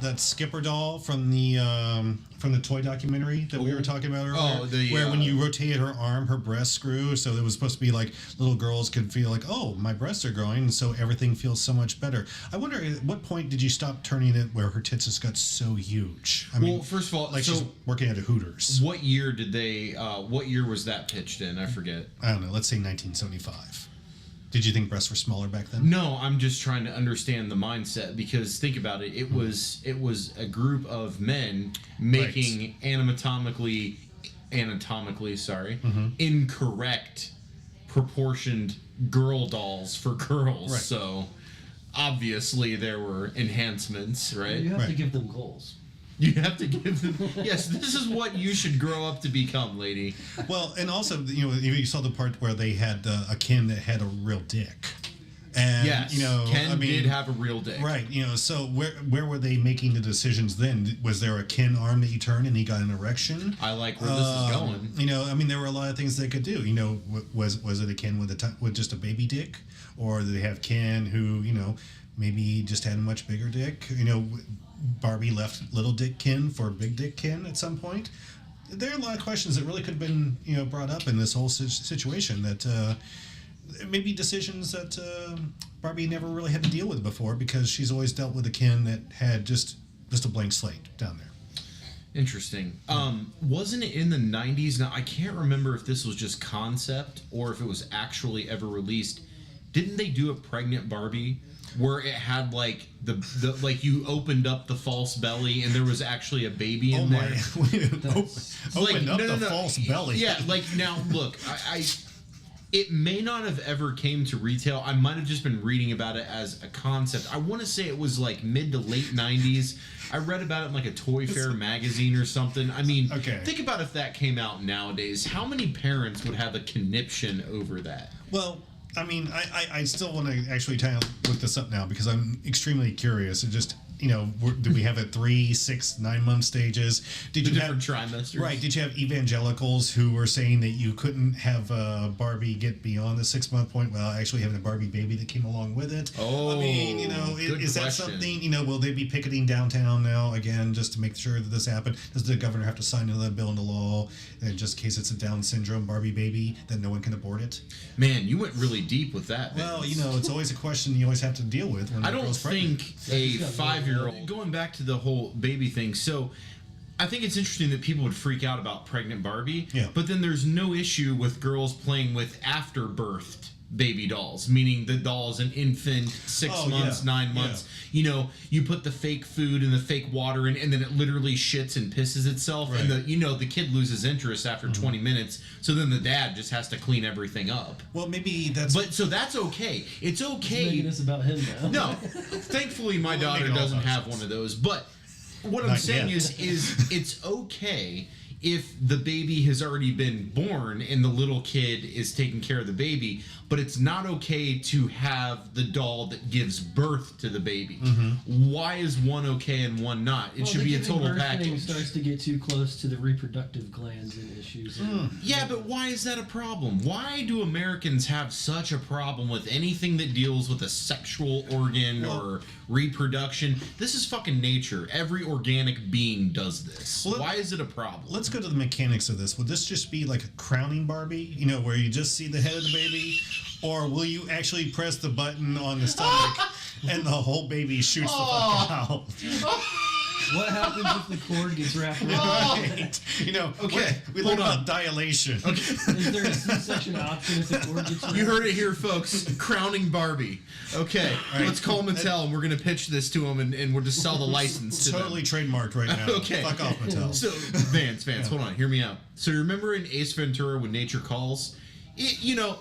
that Skipper doll from the toy documentary that we were talking about earlier. Where when you rotated her arm, her breasts grew, so it was supposed to be like little girls could feel like, oh, my breasts are growing, so everything feels so much better. I wonder at what point did you stop turning it where her tits just got so huge? I mean, first of all, like she's working at a Hooters. What year did they? What year was that pitched in? I forget. I don't know. Let's say 1975. Did you think breasts were smaller back then? No, I'm just trying to understand the mindset because think about it. It was a group of men making anatomically, incorrect proportioned girl dolls for girls. Right. So obviously there were enhancements, right? You have to give them goals. You have to give them. Yes, this is what you should grow up to become, lady. Well, and also, you saw the part where they had a Ken that had a real dick. And, yes, Ken did have a real dick. Right. So where were they making the decisions then? Was there a Ken arm that you turned and he got an erection? I like where this is going. There were a lot of things they could do. Was it a Ken with just a baby dick? Or did they have Ken who, maybe just had a much bigger dick? Barbie left little dick Ken for big dick Ken at some point. There are a lot of questions that really could have been brought up in this whole situation that maybe decisions that Barbie never really had to deal with before because she's always dealt with a Ken that had just a blank slate down there. Interesting. Wasn't it in the 90s? Now I can't remember if this was just concept or if it was actually ever released. Didn't they do a pregnant Barbie where it had like the like you opened up the false belly and there was actually a baby in there? Opened up the false belly. Yeah, like now look, I it may not have ever came to retail. I might have just been reading about it as a concept. I want to say it was like mid to late 90s. I read about it in like a Toy Fair magazine or something. I mean, think about if that came out nowadays. How many parents would have a conniption over that? Well, I mean, I still want to actually try to look this up now because I'm extremely curious. And just, do we have it 3, 6, 9 month stages? Did you have trimesters? Right. Did you have evangelicals who were saying that you couldn't have Barbie get beyond the 6 month point? Well, actually having a Barbie baby that came along with it. Oh, I mean, is that something? Will they be picketing downtown now again just to make sure that this happened? Does the governor have to sign another bill into law just in case it's a Down syndrome Barbie baby that no one can abort it? Man, you went really deep with that. Well, it's always a question you always have to deal with when I don't think a 5-year-old. Going back to the whole baby thing, so I think it's interesting that people would freak out about pregnant Barbie, but then there's no issue with girls playing with after-birthed baby dolls, meaning the doll's an infant, 6 months, 9 months. You put the fake food and the fake water in, and then it literally shits and pisses itself, and the kid loses interest after 20 minutes. So then the dad just has to clean everything up. Well, maybe that's. But so that's okay. It's okay. Making this about him now. No, thankfully my daughter doesn't have one of those. But what I'm saying is it's okay if the baby has already been born and the little kid is taking care of the baby, but it's not okay to have the doll that gives birth to the baby. Why is one okay and one not? It should be a total package. Thing starts to get too close to the reproductive glands and issues. Yeah, but why is that a problem? Why do Americans have such a problem with anything that deals with a sexual organ or reproduction? This is fucking nature. Every organic being does this. Why is it a problem? Let's go to the mechanics of this. Would this just be like a crowning Barbie, where you just see the head of the baby? Or will you actually press the button on the stomach and the whole baby shoots the fuck out? What happens if the cord gets wrapped around? Right. We learned about dilation. Okay. Is there a C-section option if the cord gets wrapped? You heard it here, folks. Crowning Barbie. Okay, let's call Mattel, and we're going to pitch this to them, and we'll just sell the license to them. Totally trademarked right now. Okay. Fuck off, Mattel. So, Vance, hold on. Hear me out. So, remember in Ace Ventura when nature calls?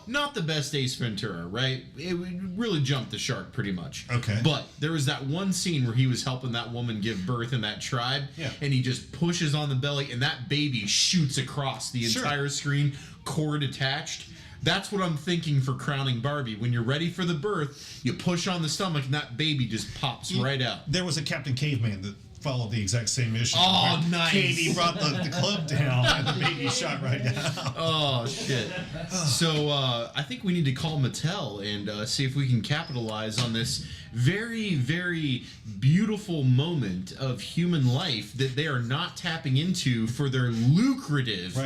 Not the best Ace Ventura, right? It really jumped the shark pretty much. Okay. But there was that one scene where he was helping that woman give birth in that tribe, and he just pushes on the belly, and that baby shoots across the entire screen, cord attached. That's what I'm thinking for crowning Barbie. When you're ready for the birth, you push on the stomach, and that baby just pops right out. There was a Captain Caveman that followed the exact same issue. Oh, nice. Katie brought the club down and the baby shot right down. Oh, shit. So I think we need to call Mattel and see if we can capitalize on this very, very beautiful moment of human life that they are not tapping into for their lucrative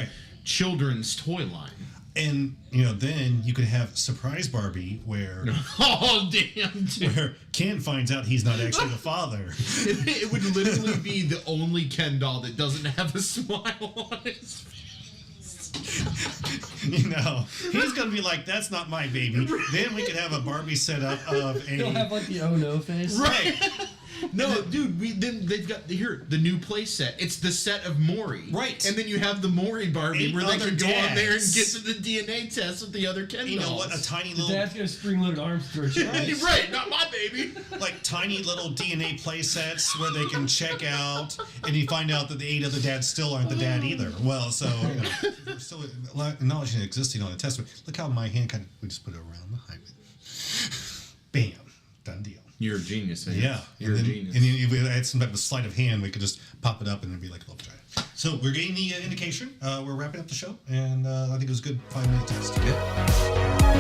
children's toy line. And, then you could have Surprise Barbie where... Oh, damn, dude. Where Ken finds out he's not actually the father. It would literally be the only Ken doll that doesn't have a smile on his face. He's going to be like, that's not my baby. Then we could have a Barbie setup of a... He'll have, like, the oh no face. Right. No, dude, then they've got the new play set. It's the set of Maury. Right. And then you have the Maury Barbie where they can go on there and get dads. to the DNA test with the other Ken dolls. You know what? A tiny The little... dad's got spring-loaded arms through a chest. Right, not my baby. Like tiny little DNA play sets where they can check out, and you find out that the 8 other dads still aren't the dad either. Well, so, we're still acknowledging it existing on the test. Look how my hand we just put it around the hymen. Bam. Done deal. You're a genius, man. Yeah. You're a genius. And if we had some type of sleight of hand, we could just pop it up and it'd be like a little vagina. So we're getting the indication. We're wrapping up the show, and I think it was a good 5-minute test. Yeah.